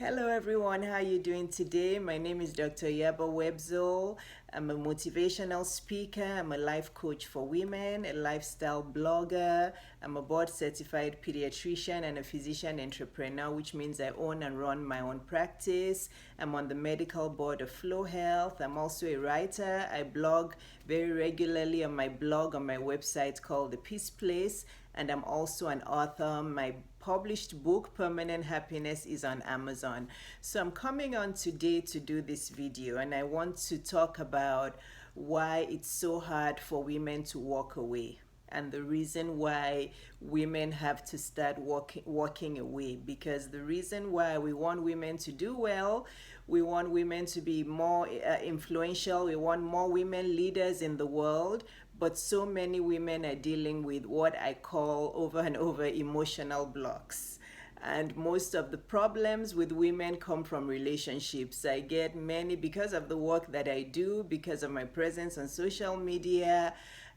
Hello everyone, how are you doing today? My name is Dr. Yaba Webzol. I'm a motivational speaker, I'm a life coach for women, a lifestyle blogger, I'm a board certified pediatrician and a physician entrepreneur, which means I own and run my own practice. I'm on the medical board of Flow Health. I'm also a writer. I blog very regularly on my blog on my website called The Peace Place, and I'm also an author. My published book, Permanent Happiness, is on Amazon. So I'm coming on today to do this video, and I want to talk about why it's so hard for women to walk away and the reason why women have to start walking away. Because the reason why we want women to do well, we want women to be more influential, we want more women leaders in the world, but so many women are dealing with what I call over and over emotional blocks. And most of the problems with women come from relationships. I get many because of the work that I do, because of my presence on social media.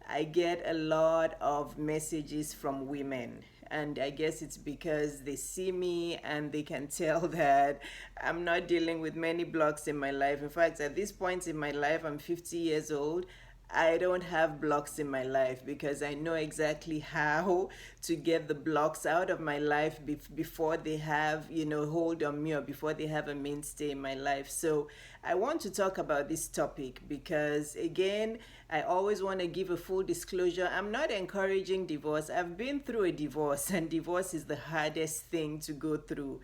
I get a lot of messages from women, and I guess it's because they see me and they can tell that I'm not dealing with many blocks in my life. In fact, at this point in my life, I'm 50 years old. I don't have blocks in my life because I know exactly how to get the blocks out of my life before they have, hold on me, or before they have a mainstay in my life. So I want to talk about this topic because, again, I always want to give a full disclosure. I'm not encouraging divorce. I've been through a divorce, and divorce is the hardest thing to go through.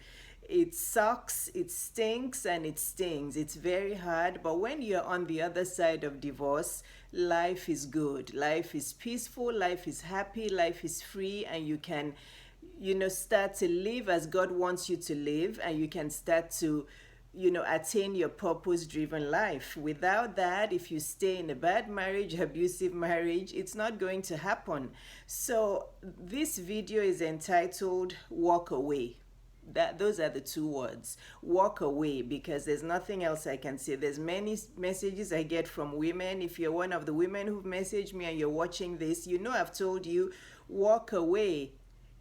It sucks, it stinks, and it stings. It's very hard, but when you're on the other side of divorce, life is good. Life is peaceful, life is happy, life is free, and you can, start to live as God wants you to live, and you can start to attain your purpose-driven life. Without that, if you stay in a bad marriage, abusive marriage, it's not going to happen. So this video is entitled Walk Away. Those are the two words, walk away, because there's nothing else I can say. There's many messages I get from women. If you're one of the women who've messaged me and you're watching this, I've told you, walk away.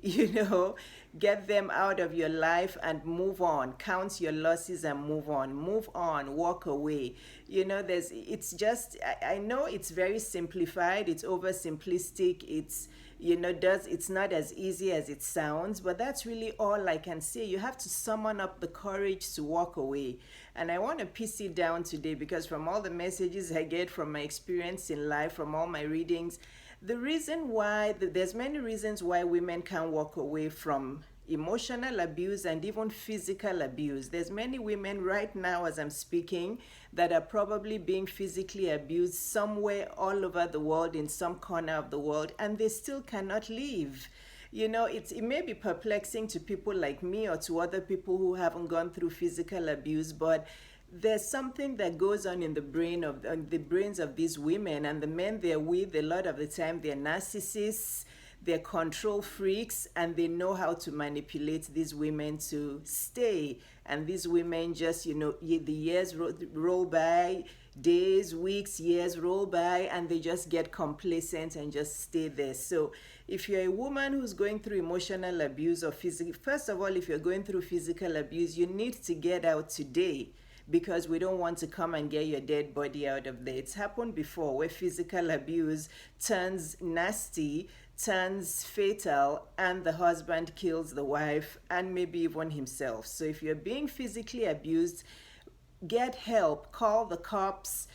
Get them out of your life and move on. Count your losses and move on, walk away. I know it's very simplified, it's oversimplistic, it's not as easy as it sounds, but that's really all I can say. You have to summon up the courage to walk away. And I want to piece it down today because from all the messages I get, from my experience in life, from all my readings, the reason why, there's many reasons why women can walk away from emotional abuse and even physical abuse. There's many women right now as I'm speaking that are probably being physically abused somewhere all over the world, in some corner of the world, and they still cannot leave. It may be perplexing to people like me or to other people who haven't gone through physical abuse, but there's something that goes on in the brains of these women, and the men they're with, a lot of the time they're narcissists, they're control freaks, and they know how to manipulate these women to stay. And these women just, the years roll by, days, weeks, years roll by, and they just get complacent and just stay there. So if you're a woman who's going through emotional abuse or physical, first of all, if you're going through physical abuse, you need to get out today, because we don't want to come and get your dead body out of there. It's happened before where physical abuse turns nasty, turns fatal, and the husband kills the wife and maybe even himself. So if you're being physically abused, get help, call the cops,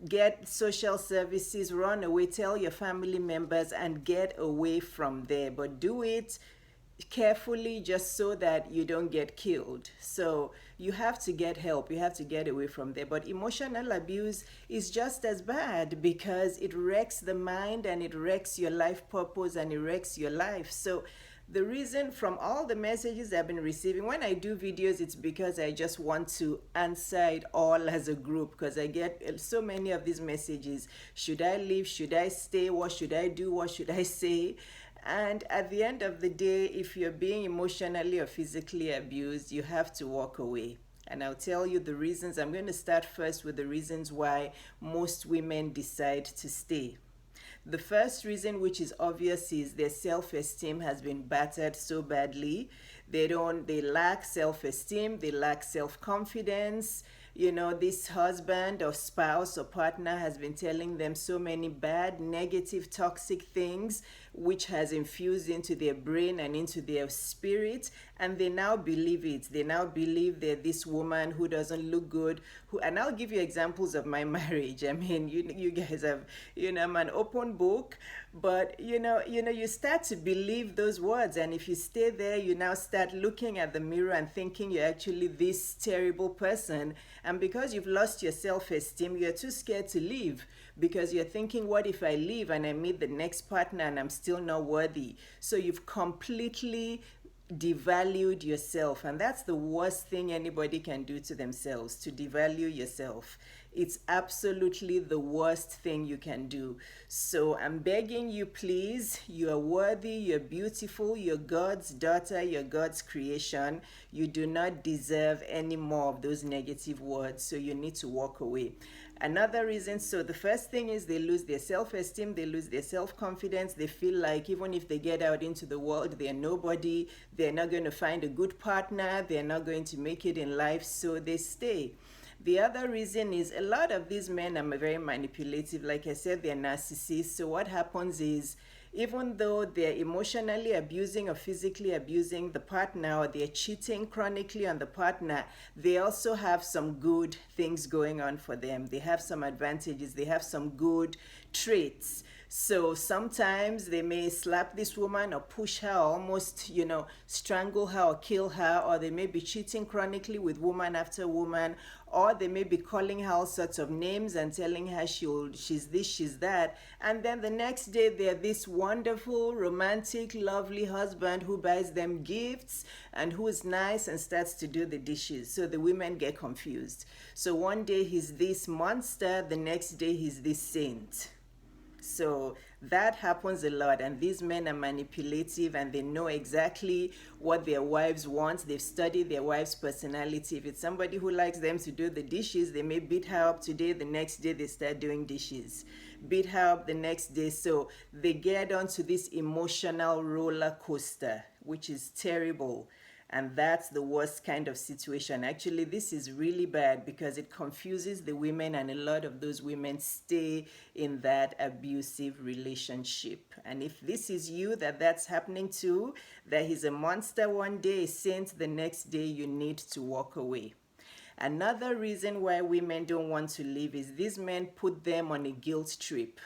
get social services, run away, tell your family members, and get away from there. But do it carefully, just so that you don't get killed. So you have to get help, you have to get away from there. But emotional abuse is just as bad because it wrecks the mind and it wrecks your life purpose and it wrecks your life. So the reason, from all the messages I've been receiving, when I do videos, it's because I just want to answer it all as a group, because I get so many of these messages. Should I leave? Should I stay? What should I do? What should I say? And at the end of the day, if you're being emotionally or physically abused, you have to walk away. And I'll tell you the reasons. I'm going to start first with the reasons why most women decide to stay. The first reason, which is obvious, is their self-esteem has been battered so badly. They lack self-esteem, they lack self-confidence. You know, this husband or spouse or partner has been telling them so many bad, negative, toxic things, which has infused into their brain and into their spirit, and they now believe it. They now believe they're this woman who doesn't look good. And I'll give you examples of my marriage. I mean, you guys have, I'm an open book, but you start to believe those words, and if you stay there, you now start looking at the mirror and thinking you're actually this terrible person. And because you've lost your self-esteem, you're too scared to leave, because you're thinking, what if I leave and I meet the next partner and I'm still not worthy? So you've completely devalued yourself, and that's the worst thing anybody can do to themselves, to devalue yourself. It's absolutely the worst thing you can do. So I'm begging you, please, you are worthy, you're beautiful, you're God's daughter, you're God's creation. You do not deserve any more of those negative words, so you need to walk away. Another reason, so the first thing is they lose their self-esteem, they lose their self-confidence. They feel like even if they get out into the world, they're nobody, they're not going to find a good partner, they're not going to make it in life, so they stay. The other reason is a lot of these men are very manipulative. Like I said, they're narcissists. So what happens is, even though they're emotionally abusing or physically abusing the partner, or they're cheating chronically on the partner, they also have some good things going on for them. They have some advantages, they have some good traits. So sometimes they may slap this woman or push her, or almost, strangle her or kill her, or they may be cheating chronically with woman after woman, or they may be calling her all sorts of names and telling her she's this, she's that. And then the next day, they're this wonderful, romantic, lovely husband who buys them gifts and who is nice and starts to do the dishes. So the women get confused. So one day he's this monster, the next day he's this saint. So that happens a lot, and these men are manipulative, and they know exactly what their wives want. They've studied their wife's personality. If it's somebody who likes them to do the dishes, they may beat her up today, the next day they start doing dishes. Beat her up the next day. So they get onto this emotional roller coaster, which is terrible. And that's the worst kind of situation. Actually, this is really bad because it confuses the women, and a lot of those women stay in that abusive relationship. And if this is you that's happening to, that he's a monster one day, a saint the next day, you need to walk away. Another reason why women don't want to leave is these men put them on a guilt trip.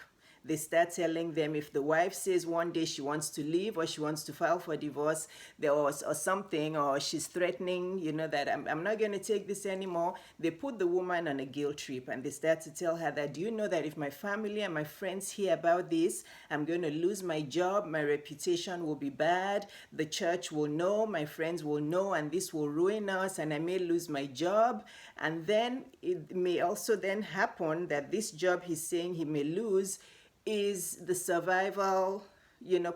They start telling them, if the wife says one day she wants to leave, or she wants to file for divorce, or something, or she's threatening, that I'm not going to take this anymore, they put the woman on a guilt trip, and they start to tell her that, do you know that if my family and my friends hear about this, I'm going to lose my job, my reputation will be bad, the church will know, my friends will know, and this will ruin us, and I may lose my job. And then it may also then happen that this job he's saying he may lose is the survival,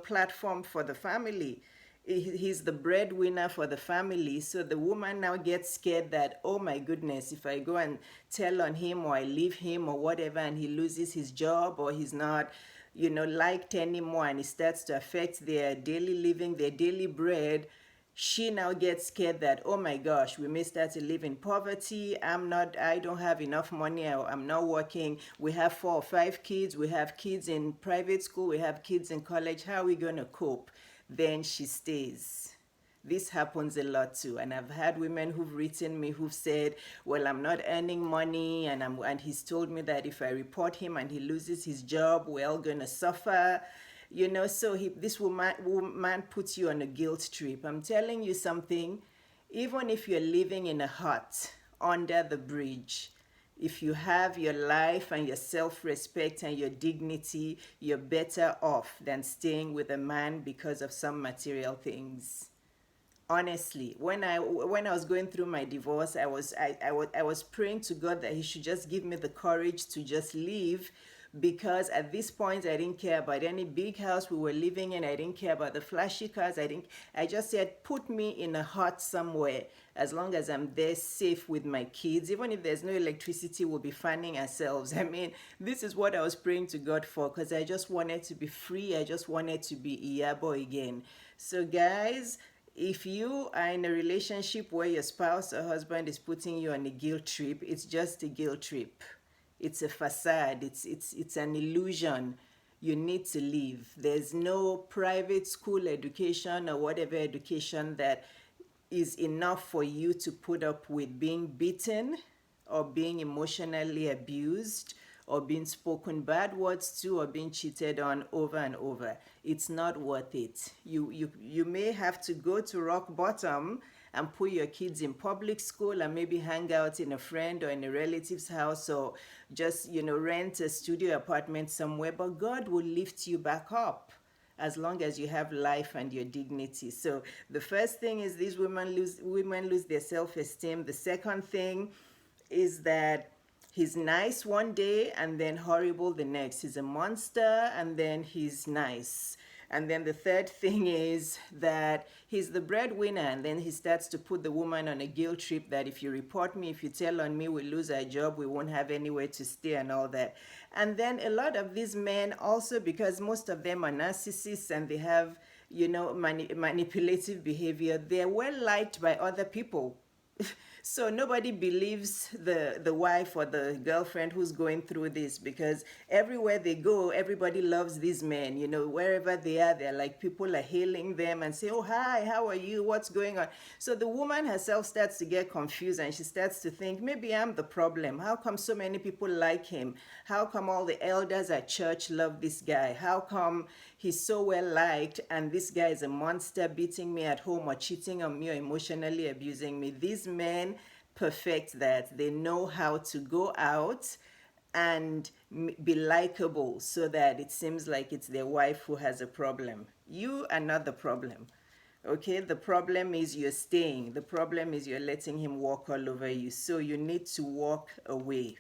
platform for the family. He's the breadwinner for the family. So the woman now gets scared that, oh my goodness, if I go and tell on him, or I leave him or whatever, and he loses his job, or he's not, liked anymore, and it starts to affect their daily living, their daily bread, she now gets scared that, oh my gosh, we may start to live in poverty. I don't have enough money. I'm not working. We have 4 or 5 kids. We have kids in private school. We have kids in college. How are we going to cope? Then she stays. This happens a lot too. And I've had women who've written me who've said, well, I'm not earning money. And he's told me that if I report him and he loses his job, we're all going to suffer. So this woman puts you on a guilt trip. I'm telling you something, even if you're living in a hut under the bridge, if you have your life and your self-respect and your dignity, you're better off than staying with a man because of some material things. Honestly, when I was going through my divorce, I was praying to God that he should just give me the courage to just leave, because at this point I didn't care about any big house we were living in. I didn't care about the flashy cars. I just said, put me in a hut somewhere, as long as I'm there safe with my kids. Even if there's no electricity, we'll be fanning ourselves. I mean, this is what I was praying to God for, because I just wanted to be free. I just wanted to be Iyabo again. So guys, if you are in a relationship where your spouse or husband is putting you on a guilt trip, it's just a guilt trip. It's a facade. It's an illusion. You need to leave. There's no private school education or whatever education that is enough for you to put up with being beaten or being emotionally abused or being spoken bad words to or being cheated on over and over. It's not worth it. You may have to go to rock bottom and put your kids in public school and maybe hang out in a friend or in a relative's house or just, rent a studio apartment somewhere, but God will lift you back up as long as you have life and your dignity. So the first thing is these women lose their self-esteem. The second thing is that he's nice one day and then horrible the next. He's a monster and then he's nice. And then the third thing is that he's the breadwinner and then he starts to put the woman on a guilt trip that if you report me, if you tell on me, we'll lose our job, we won't have anywhere to stay and all that. And then a lot of these men also, because most of them are narcissists and they have, manipulative behavior, they're well liked by other people. So nobody believes the wife or the girlfriend who's going through this, because everywhere they go, everybody loves these men. Wherever they are, they're like, people are hailing them and say, oh, hi, how are you? What's going on? So the woman herself starts to get confused and she starts to think, maybe I'm the problem. How come so many people like him? How come all the elders at church love this guy? How come he's so well liked and this guy is a monster, beating me at home or cheating on me or emotionally abusing me? These men perfect that. They know how to go out and be likable so that it seems like it's their wife who has a problem. You are not the problem. Okay, the problem is you're staying. The problem is you're letting him walk all over you. So you need to walk away.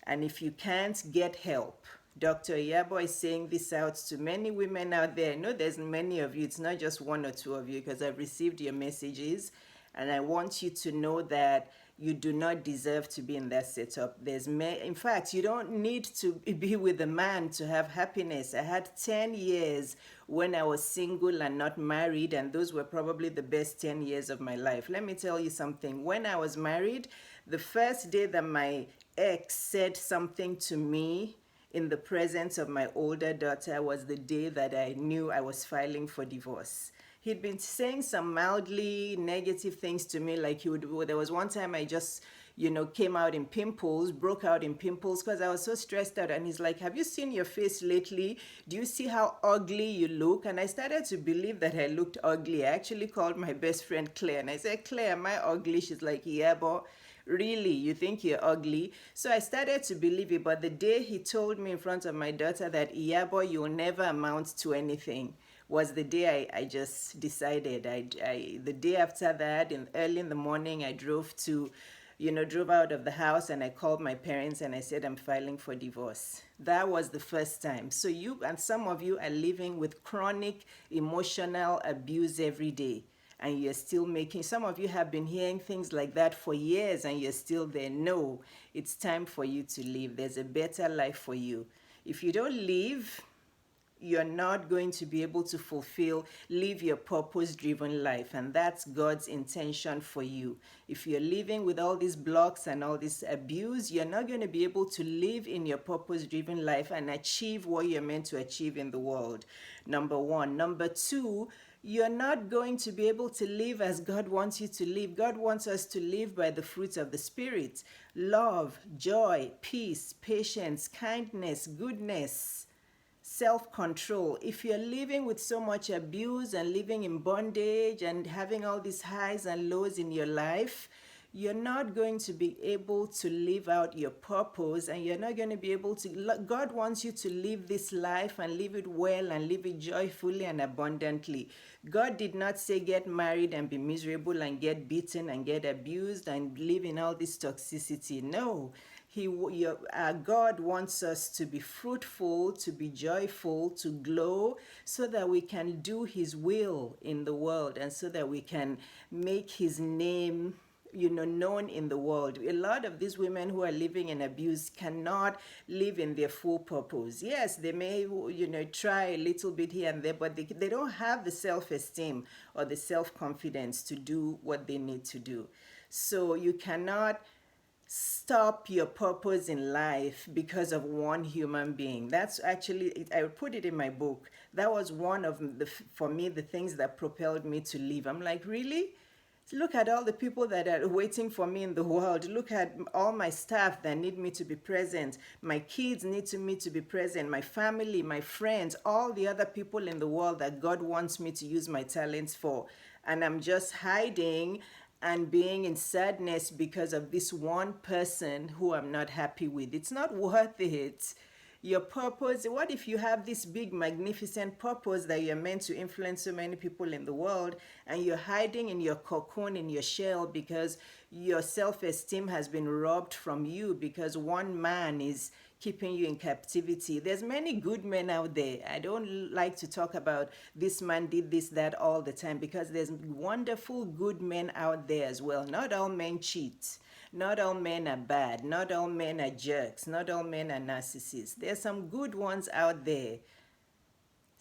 And if you can't, get help. Dr. Yabo is saying this out to many women out there. I know there's many of you. It's not just one or two of you, because I've received your messages. And I want you to know that you do not deserve to be in that setup. In fact, you don't need to be with a man to have happiness. I had 10 years when I was single and not married, and those were probably the best 10 years of my life. Let me tell you something. When I was married, the first day that my ex said something to me in the presence of my older daughter was the day that I knew I was filing for divorce. He'd been saying some mildly negative things to me, like there was one time I just, came out in pimples, broke out in pimples because I was so stressed out. And he's like, have you seen your face lately? Do you see how ugly you look? And I started to believe that I looked ugly. I actually called my best friend Claire and I said, Claire, am I ugly? She's like, yeah, but really, you think you're ugly? So I started to believe it. But the day he told me in front of my daughter that, yeah, boy, you'll never amount to anything, was the day I just decided. The day after that, early in the morning, I drove out of the house and I called my parents and I said, I'm filing for divorce. That was the first time. So you and some of you are living with chronic emotional abuse every day. And you're still some of you have been hearing things like that for years and you're still there. No, it's time for you to leave. There's a better life for you. If you don't leave, you're not going to be able to live your purpose-driven life. And that's God's intention for you. If you're living with all these blocks and all this abuse, you're not going to be able to live in your purpose-driven life and achieve what you're meant to achieve in the world. Number one. Number two, you're not going to be able to live as God wants you to live. God wants us to live by the fruits of the Spirit: love, joy, peace, patience, kindness, goodness, self-control. If you're living with so much abuse and living in bondage and having all these highs and lows in your life, you're not going to be able to live out your purpose, and you're not going to be able to. God wants you to live this life and live it well and live it joyfully and abundantly. God did not say get married and be miserable and get beaten and get abused and live in all this toxicity. No. God wants us to be fruitful, to be joyful, to glow, so that we can do His will in the world and so that we can make His name known in the world. A lot of these women who are living in abuse cannot live in their full purpose. Yes, they may, try a little bit here and there, but they don't have the self-esteem or the self-confidence to do what they need to do. So you cannot stop your purpose in life because of one human being. That's actually, I put it in my book. That was one of for me, the things that propelled me to live. I'm like, really? Look at all the people that are waiting for me in the world. Look at all my staff that need me to be present. My kids need me to be present. My family, my friends, all the other people in the world that God wants me to use my talents for. And I'm just hiding and being in sadness because of this one person who I'm not happy with. It's not worth it. Your purpose, what if you have this big magnificent purpose that you're meant to influence so many people in the world, and you're hiding in your cocoon, in your shell, because your self-esteem has been robbed from you because one man is keeping you in captivity. There's many good men out there. I don't like to talk about this man did this, that all the time, because there's wonderful good men out there as well. Not all men cheat. Not all men are bad. Not all men are jerks. Not all men are narcissists. There's some good ones out there.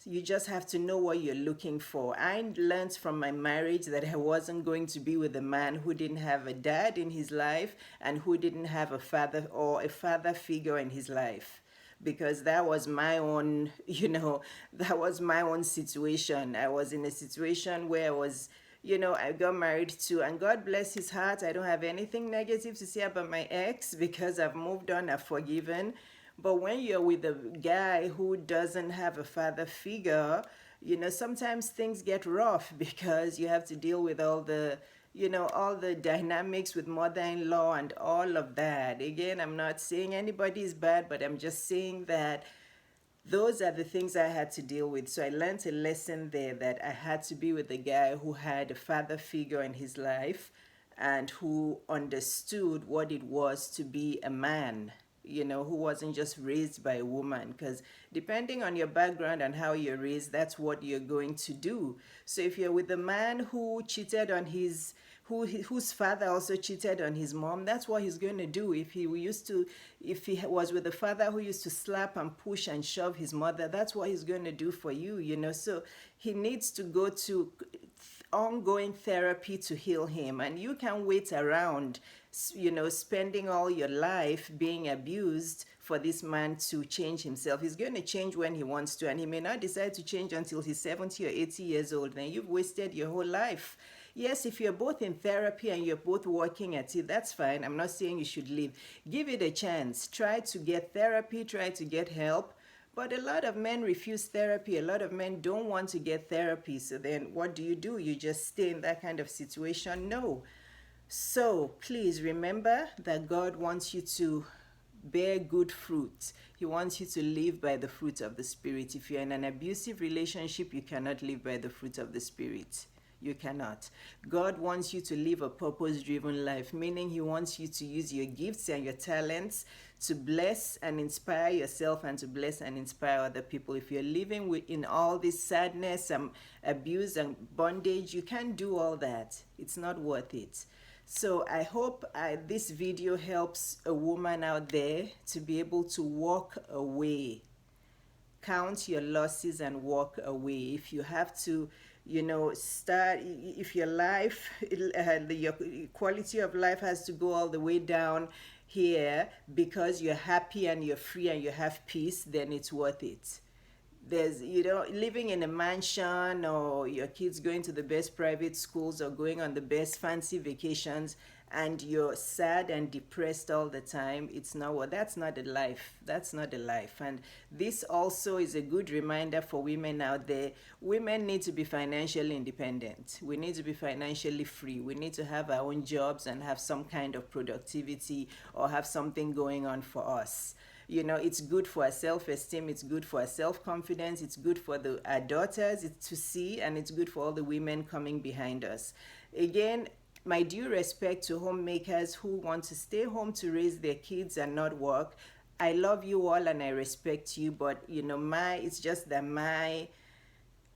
You just have to know what you're looking for. I learned from my marriage that I wasn't going to be with a man who didn't have a dad in his life and who didn't have a father or a father figure in his life. Because that was my own, that was my own situation. I was in a situation where I got married to, and God bless his heart, I don't have anything negative to say about my ex because I've moved on, I've forgiven. But when you're with a guy who doesn't have a father figure, sometimes things get rough because you have to deal with all the dynamics with mother-in-law and all of that. Again, I'm not saying anybody is bad, but I'm just saying that those are the things I had to deal with. So I learned a lesson there that I had to be with a guy who had a father figure in his life and who understood what it was to be a man, who wasn't just raised by a woman. Because depending on your background and how you're raised, that's what you're going to do. So if you're with a man who cheated on whose father also cheated on his mom, that's what he's going to do. If he was with a father who used to slap and push and shove his mother, that's what he's going to do for you. So he needs to go to ongoing therapy to heal him. And you can wait around, spending all your life being abused for this man to change himself. He's going to change when he wants to, and he may not decide to change until he's 70 or 80 years old. Then you've wasted your whole life. Yes, if you're both in therapy and you're both working at it, that's fine. I'm not saying you should leave. Give it a chance. Try to get therapy, try to get help. But a lot of men refuse therapy. A lot of men don't want to get therapy. So then what do? You just stay in that kind of situation? No. So please remember that God wants you to bear good fruit. He wants you to live by the fruit of the Spirit. If you're in an abusive relationship, you cannot live by the fruit of the Spirit. You cannot. God wants you to live a purpose-driven life, meaning he wants you to use your gifts and your talents to bless and inspire yourself and to bless and inspire other people. If you're living in all this sadness and abuse and bondage, you can't do all that. It's not worth it. So I hope this video helps a woman out there to be able to walk away. Count your losses and walk away. If you have to, if your life, your quality of life has to go all the way down here because you're happy and you're free and you have peace, then it's worth it. There's, living in a mansion or your kids going to the best private schools or going on the best fancy vacations and you're sad and depressed all the time, that's not a life. That's not a life. And this also is a good reminder for women out there. Women need to be financially independent. We need to be financially free. We need to have our own jobs and have some kind of productivity or have something going on for us. It's good for our self-esteem, it's good for our self-confidence, it's good for our daughters to see, and it's good for all the women coming behind us. Again, my due respect to homemakers who want to stay home to raise their kids and not work. I love you all and I respect you, but it's just that my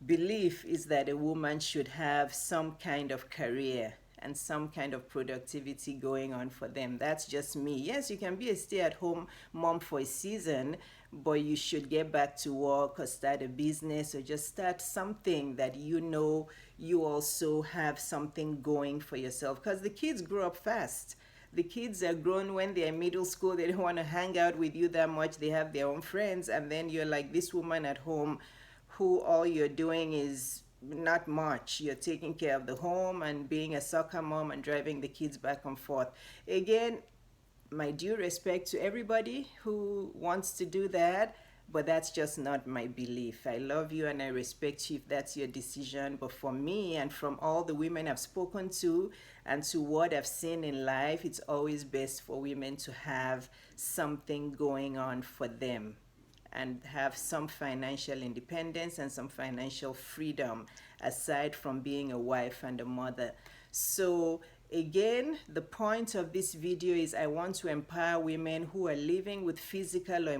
belief is that a woman should have some kind of career and some kind of productivity going on for them. That's just me. Yes, you can be a stay-at-home mom for a season, but you should get back to work or start a business or just start something that you know you also have something going for yourself, because the kids grow up fast. The kids are grown when they're in middle school. They don't want to hang out with you that much. They have their own friends. And then you're like this woman at home who all you're doing is not much. You're taking care of the home and being a soccer mom and driving the kids back and forth. Again, my due respect to everybody who wants to do that, but that's just not my belief. I love you and I respect you if that's your decision. But for me, and from all the women I've spoken to and to what I've seen in life, it's always best for women to have something going on for them and have some financial independence and some financial freedom aside from being a wife and a mother. So again, the point of this video is I want to empower women who are living with physical or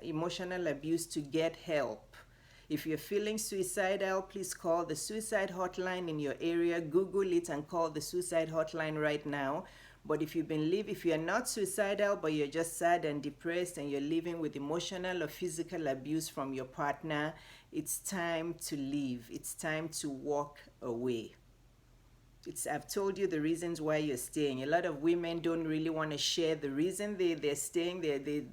emotional abuse to get help. If you're feeling suicidal, please call the suicide hotline in your area. Google it and call the suicide hotline right now. But if you're not suicidal, but you're just sad and depressed and you're living with emotional or physical abuse from your partner, it's time to leave. It's time to walk away. I've told you the reasons why you're staying. A lot of women don't really want to share the reason they're staying. They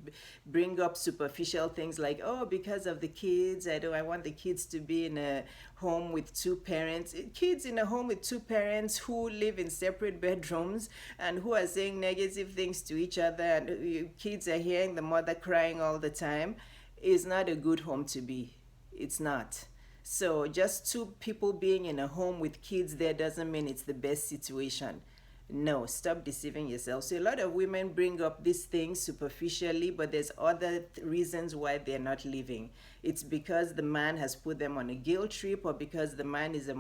bring up superficial things like, oh, because of the kids. I want the kids to be in a home with two parents. Kids in a home with two parents who live in separate bedrooms and who are saying negative things to each other, and kids are hearing the mother crying all the time, is not a good home to be. It's not. So just two people being in a home with kids there doesn't mean it's the best situation. No, stop deceiving yourself. So a lot of women bring up these things superficially, but there's other reasons why they're not leaving. It's because the man has put them on a guilt trip, or because the man is a